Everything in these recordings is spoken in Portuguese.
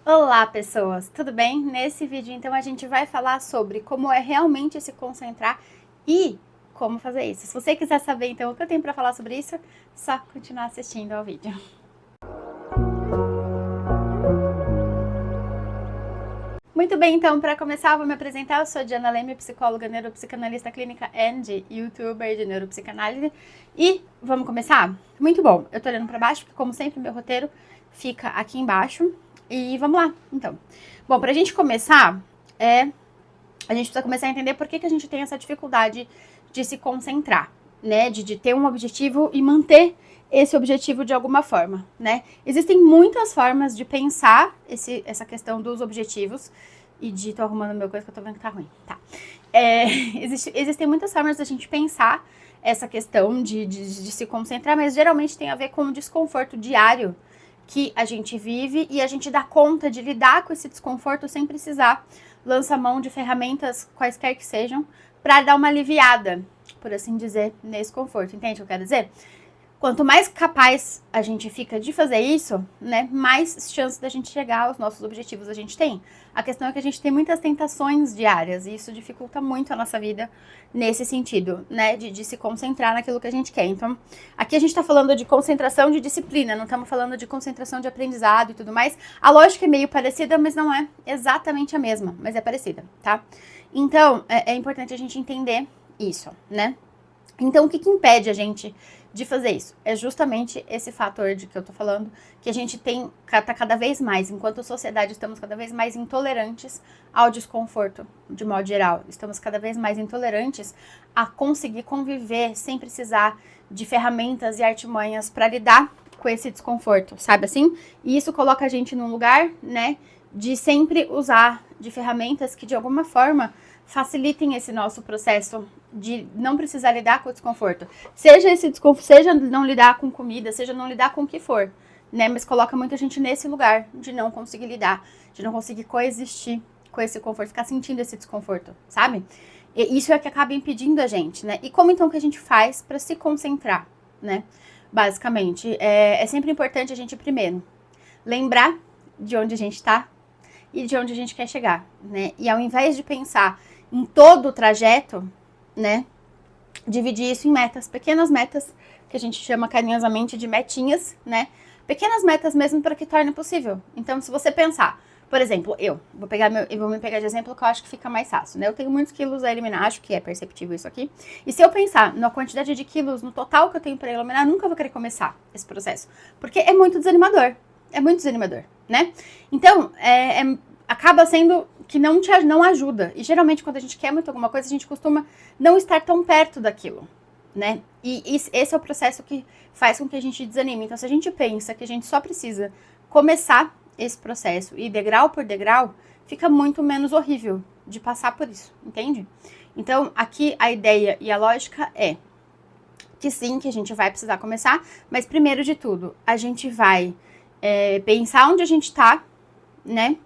Olá, pessoas! Tudo bem? Nesse vídeo, então, a gente vai falar sobre como é realmente se concentrar e como fazer isso. Se você quiser saber, então, o que eu tenho para falar sobre isso, só continuar assistindo ao vídeo. Muito bem, então, para começar, eu vou me apresentar. Eu sou Diana Leme, psicóloga, neuropsicanalista clínica e youtuber de neuropsicanálise. E vamos começar? Muito bom! Eu tô olhando para baixo, porque, como sempre, meu roteiro fica aqui embaixo. E vamos lá, então. Bom, pra gente começar, a gente precisa começar a entender por que a gente tem essa dificuldade de se concentrar, né? De ter um objetivo e manter esse objetivo de alguma forma, né? Existem muitas formas de pensar essa questão dos objetivos e de... Tô arrumando meu coisa que eu tô vendo que tá ruim, tá? Existem muitas formas da gente pensar essa questão de se concentrar, mas geralmente tem a ver com o desconforto diário que a gente vive e a gente dá conta de lidar com esse desconforto sem precisar lançar mão de ferramentas quaisquer que sejam para dar uma aliviada, por assim dizer, nesse conforto. Entende o que eu quero dizer? Quanto mais capaz a gente fica de fazer isso, né, mais chances da gente chegar aos nossos objetivos a gente tem. A questão é que a gente tem muitas tentações diárias e isso dificulta muito a nossa vida nesse sentido, né, de se concentrar naquilo que a gente quer. Então, aqui a gente tá falando de concentração de disciplina, não estamos falando de concentração de aprendizado e tudo mais. A lógica é meio parecida, mas não é exatamente a mesma, mas é parecida, tá? Então, é importante a gente entender isso, né? Então, o que impede a gente de fazer isso? É justamente esse fator de que eu tô falando, que a gente tá cada vez mais, enquanto sociedade, estamos cada vez mais intolerantes ao desconforto, de modo geral. Estamos cada vez mais intolerantes a conseguir conviver sem precisar de ferramentas e artimanhas para lidar com esse desconforto, sabe assim? E isso coloca a gente num lugar, né, de sempre usar de ferramentas que, de alguma forma, facilitem esse nosso processo de não precisar lidar com o desconforto. Seja esse desconforto, seja não lidar com comida, seja não lidar com o que for, né? Mas coloca muita gente nesse lugar de não conseguir lidar, de não conseguir coexistir com esse conforto, ficar sentindo esse desconforto, sabe? E isso é que acaba impedindo a gente, né? E como então que a gente faz para se concentrar, né? Basicamente, é sempre importante a gente primeiro lembrar de onde a gente tá e de onde a gente quer chegar, né? E ao invés de pensar em todo o trajeto, né, dividir isso em metas, pequenas metas, que a gente chama carinhosamente de metinhas, né? Pequenas metas mesmo para que torne possível. Então, se você pensar, por exemplo, eu vou me pegar de exemplo que eu acho que fica mais fácil, né? Eu tenho muitos quilos a eliminar, acho que é perceptível isso aqui. E se eu pensar na quantidade de quilos, no total que eu tenho para eliminar, nunca vou querer começar esse processo, porque é muito desanimador. É muito desanimador, né? Então, acaba sendo que não ajuda. E geralmente quando a gente quer muito alguma coisa, a gente costuma não estar tão perto daquilo, né? E esse é o processo que faz com que a gente desanime. Então, se a gente pensa que a gente só precisa começar esse processo e degrau por degrau, fica muito menos horrível de passar por isso, entende? Então, aqui a ideia e a lógica é que sim, que a gente vai precisar começar, mas primeiro de tudo, a gente vai pensar onde a gente tá, né?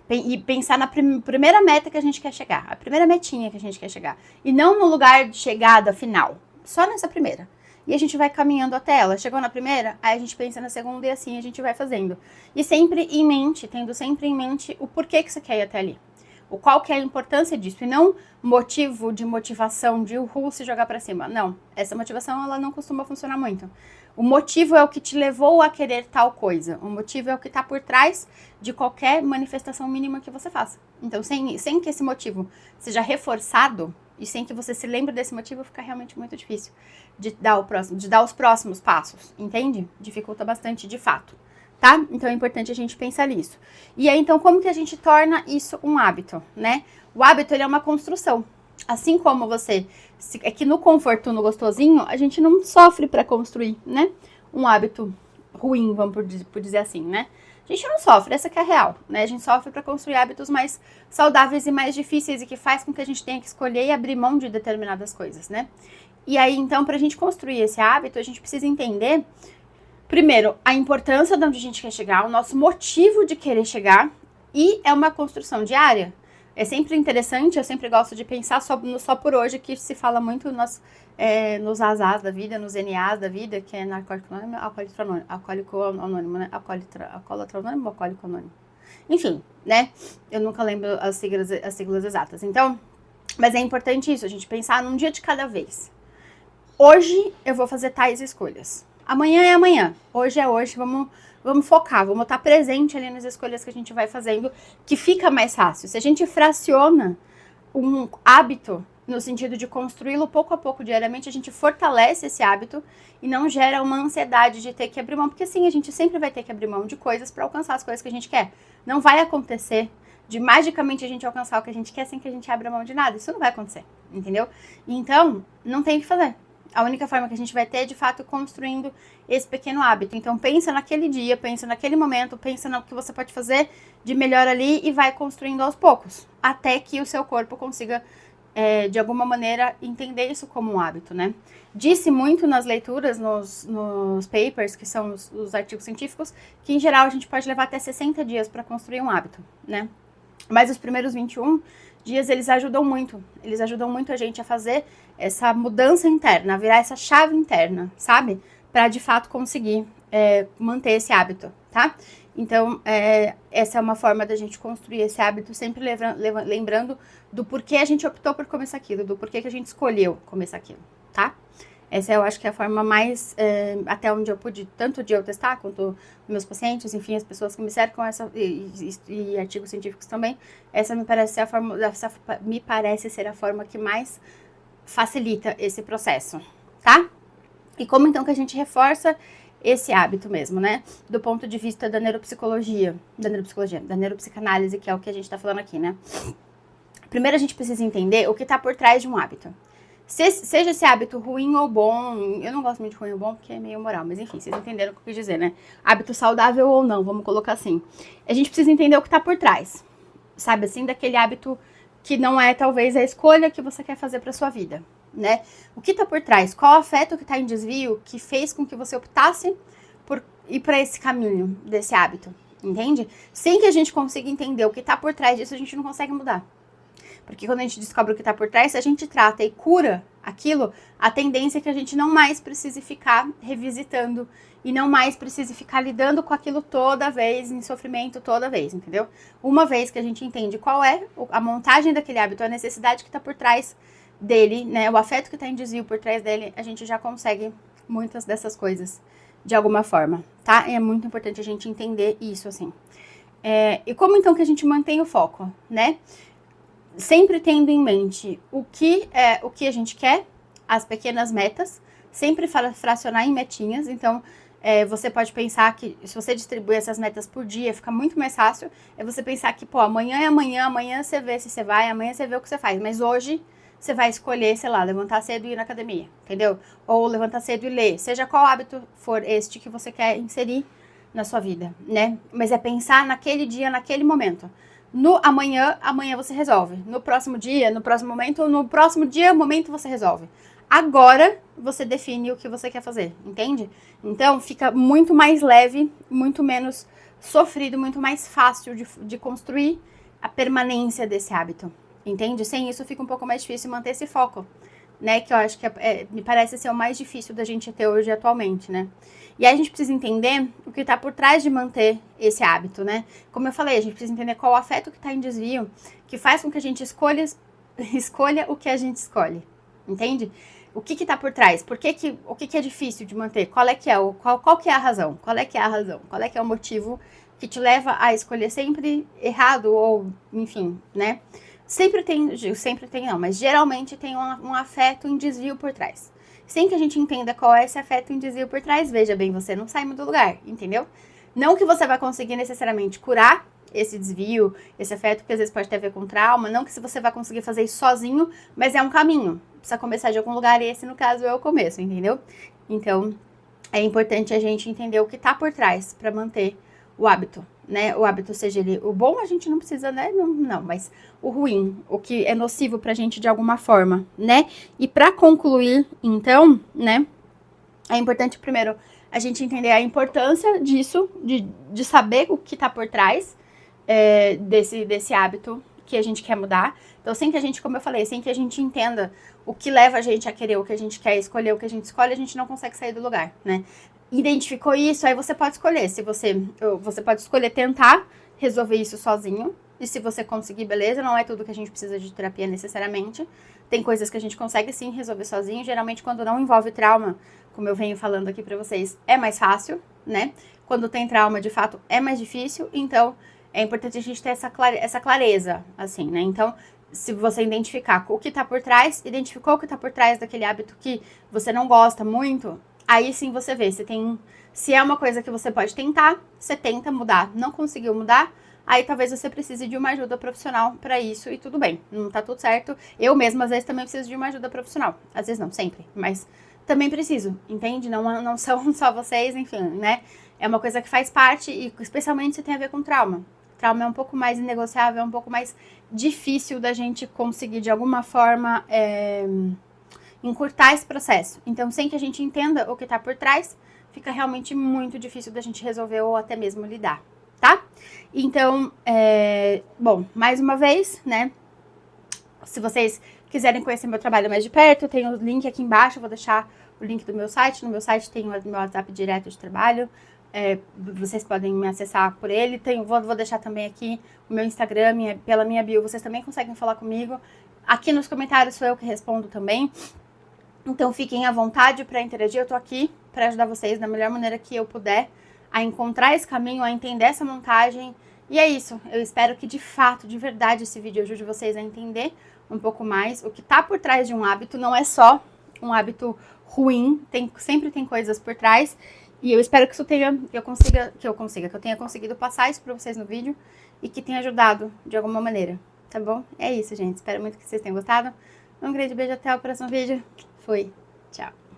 E pensar na primeira meta que a gente quer chegar, a primeira metinha que a gente quer chegar. E não no lugar de chegada final, só nessa primeira. E a gente vai caminhando até ela. Chegou na primeira, aí a gente pensa na segunda e assim a gente vai fazendo. E sempre em mente, tendo sempre em mente o porquê que você quer ir até ali. O qual que é a importância disso. E não motivo de motivação de se jogar pra cima. Não, essa motivação ela não costuma funcionar muito. O motivo é o que te levou a querer tal coisa. O motivo é o que está por trás de qualquer manifestação mínima que você faça. Então, sem que esse motivo seja reforçado e sem que você se lembre desse motivo, fica realmente muito difícil de dar os próximos passos, entende? Dificulta bastante de fato, tá? Então, é importante a gente pensar nisso. E aí, então, como que a gente torna isso um hábito, né? O hábito, ele é uma construção. Assim como é que no conforto, no gostosinho, a gente não sofre para construir, né? Um hábito ruim, vamos por dizer assim, né? A gente não sofre, essa que é a real, né? A gente sofre para construir hábitos mais saudáveis e mais difíceis e que faz com que a gente tenha que escolher e abrir mão de determinadas coisas, né? E aí, então, pra gente construir esse hábito, a gente precisa entender, primeiro, a importância de onde a gente quer chegar, o nosso motivo de querer chegar, e é uma construção diária. É sempre interessante, eu sempre gosto de pensar só por hoje, que se fala muito nos ASAs da vida, nos NAs da vida, que é narcótico anônimo, alcoólico anônimo, né? Alcoólatra anônimo ou alcoólico anônimo? Enfim, né? Eu nunca lembro as siglas exatas. Então, mas é importante isso, a gente pensar num dia de cada vez. Hoje eu vou fazer tais escolhas. Amanhã é amanhã. Hoje é hoje. Vamos focar, vamos estar presente ali nas escolhas que a gente vai fazendo, que fica mais fácil. Se a gente fraciona um hábito no sentido de construí-lo pouco a pouco diariamente, a gente fortalece esse hábito e não gera uma ansiedade de ter que abrir mão, porque sim, a gente sempre vai ter que abrir mão de coisas para alcançar as coisas que a gente quer. Não vai acontecer de magicamente a gente alcançar o que a gente quer sem que a gente abra mão de nada. Isso não vai acontecer, entendeu? Então, não tem o que fazer. A única forma que a gente vai ter é, de fato, construindo esse pequeno hábito. Então, pensa naquele dia, pensa naquele momento, pensa no que você pode fazer de melhor ali e vai construindo aos poucos, até que o seu corpo consiga, de alguma maneira, entender isso como um hábito, né? Disse muito nas leituras, nos papers, que são os artigos científicos, que, em geral, a gente pode levar até 60 dias para construir um hábito, né? Mas os primeiros 21 dias, eles ajudam muito a gente a fazer essa mudança interna, a virar essa chave interna, sabe? Para, de fato, conseguir manter esse hábito, tá? Então, essa é uma forma da gente construir esse hábito, sempre lembrando do porquê a gente optou por começar aquilo, do porquê que a gente escolheu começar aquilo, tá? Essa eu acho que é a forma mais, até onde eu pude, tanto de eu testar, quanto meus pacientes, enfim, as pessoas que me cercam, e artigos científicos também, essa me parece ser a forma que mais facilita esse processo, tá? E como então que a gente reforça esse hábito mesmo, né? Do ponto de vista da neuropsicologia, da neuropsicanálise, que é o que a gente tá falando aqui, né? Primeiro a gente precisa entender o que tá por trás de um hábito. Seja esse hábito ruim ou bom, eu não gosto muito de ruim ou bom porque é meio moral, mas enfim, vocês entenderam o que eu quis dizer, né? Hábito saudável ou não, vamos colocar assim. A gente precisa entender o que tá por trás, sabe assim, daquele hábito que não é talvez a escolha que você quer fazer pra sua vida, né? O que tá por trás? Qual afeto que tá em desvio que fez com que você optasse por ir pra esse caminho desse hábito, entende? Sem que a gente consiga entender o que tá por trás disso, a gente não consegue mudar. Porque quando a gente descobre o que está por trás, se a gente trata e cura aquilo, a tendência é que a gente não mais precise ficar revisitando e não mais precise ficar lidando com aquilo toda vez, em sofrimento toda vez, entendeu? Uma vez que a gente entende qual é a montagem daquele hábito, a necessidade que está por trás dele, né, o afeto que está em desvio por trás dele, a gente já consegue muitas dessas coisas de alguma forma, tá? E é muito importante a gente entender isso, assim. E como então que a gente mantém o foco, né? Sempre tendo em mente o que a gente quer, as pequenas metas, sempre fracionar em metinhas. Então, você pode pensar que, se você distribuir essas metas por dia, fica muito mais fácil. É você pensar que, pô, amanhã é amanhã, amanhã você vê se você vai, amanhã você vê o que você faz. Mas hoje, você vai escolher, sei lá, levantar cedo e ir na academia, entendeu? Ou levantar cedo e ler. Seja qual hábito for este que você quer inserir na sua vida, né? Mas é pensar naquele dia, naquele momento. No amanhã você resolve. No próximo dia, no próximo momento, no próximo dia, momento você resolve. Agora você define o que você quer fazer, entende? Então fica muito mais leve, muito menos sofrido, muito mais fácil de construir a permanência desse hábito, entende? Sem isso fica um pouco mais difícil manter esse foco, né? Que eu acho que me parece ser o mais difícil da gente ter hoje atualmente, né? E aí a gente precisa entender o que está por trás de manter esse hábito, né? Como eu falei, a gente precisa entender qual o afeto que está em desvio, que faz com que a gente escolha o que a gente escolhe, entende? O que está por trás? O que é difícil de manter? Qual que é a razão? Qual é que é a razão? Qual é que é o motivo que te leva a escolher sempre errado ou, enfim, né? Sempre tem não, mas geralmente tem um afeto em desvio por trás. Sem que a gente entenda qual é esse afeto em desvio por trás, veja bem, você não sai do lugar, entendeu? Não que você vai conseguir necessariamente curar esse desvio, esse afeto, que às vezes pode ter a ver com trauma, não que você vai conseguir fazer isso sozinho, mas é um caminho. Precisa começar de algum lugar e esse, no caso, é o começo, entendeu? Então, é importante a gente entender o que tá por trás para manter o hábito, né? O hábito, seja ele o bom, a gente não precisa, né? Não, mas o ruim, o que é nocivo pra gente de alguma forma, né? E pra concluir, então, né? É importante, primeiro, a gente entender a importância disso, de saber o que tá por trás desse hábito que a gente quer mudar. Então, sem que a gente, como eu falei, sem que a gente entenda o que leva a gente a querer o que a gente quer, escolher o que a gente escolhe, a gente não consegue sair do lugar, né? Identificou isso, aí você pode escolher. Se você pode escolher tentar resolver isso sozinho. E se você conseguir, beleza, não é tudo que a gente precisa de terapia necessariamente. Tem coisas que a gente consegue sim resolver sozinho. Geralmente, quando não envolve trauma, como eu venho falando aqui pra vocês, é mais fácil, né? Quando tem trauma, de fato, é mais difícil. Então, é importante a gente ter essa clareza, assim, né? Então, se você identificar o que tá por trás, identificou o que tá por trás daquele hábito que você não gosta muito, aí sim você vê se é uma coisa que você pode tentar, você tenta mudar, não conseguiu mudar, aí talvez você precise de uma ajuda profissional pra isso e tudo bem, não tá tudo certo. Eu mesma, às vezes, também preciso de uma ajuda profissional. Às vezes não, sempre, mas também preciso, entende? Não são só vocês, enfim, né? É uma coisa que faz parte e especialmente se tem a ver com trauma. Trauma é um pouco mais inegociável, é um pouco mais difícil da gente conseguir, de alguma forma, encurtar esse processo. Então, sem que a gente entenda o que tá por trás, fica realmente muito difícil da gente resolver ou até mesmo lidar, tá? Então, bom, mais uma vez, né? Se vocês quiserem conhecer meu trabalho mais de perto, eu tenho o link aqui embaixo, eu vou deixar o link do meu site. No meu site tem o meu WhatsApp direto de trabalho. Vocês podem me acessar por ele. Vou deixar também aqui o meu Instagram, pela minha bio, vocês também conseguem falar comigo. Aqui nos comentários sou eu que respondo também. Então fiquem à vontade para interagir, eu tô aqui para ajudar vocês da melhor maneira que eu puder a encontrar esse caminho, a entender essa montagem. E é isso, eu espero que de fato, de verdade, esse vídeo ajude vocês a entender um pouco mais o que tá por trás de um hábito. Não é só um hábito ruim, sempre tem coisas por trás. E eu espero que isso tenha, que eu tenha conseguido passar isso para vocês no vídeo e que tenha ajudado de alguma maneira, tá bom? É isso, gente, espero muito que vocês tenham gostado. Um grande beijo, até o próximo vídeo. Fui. Tchau.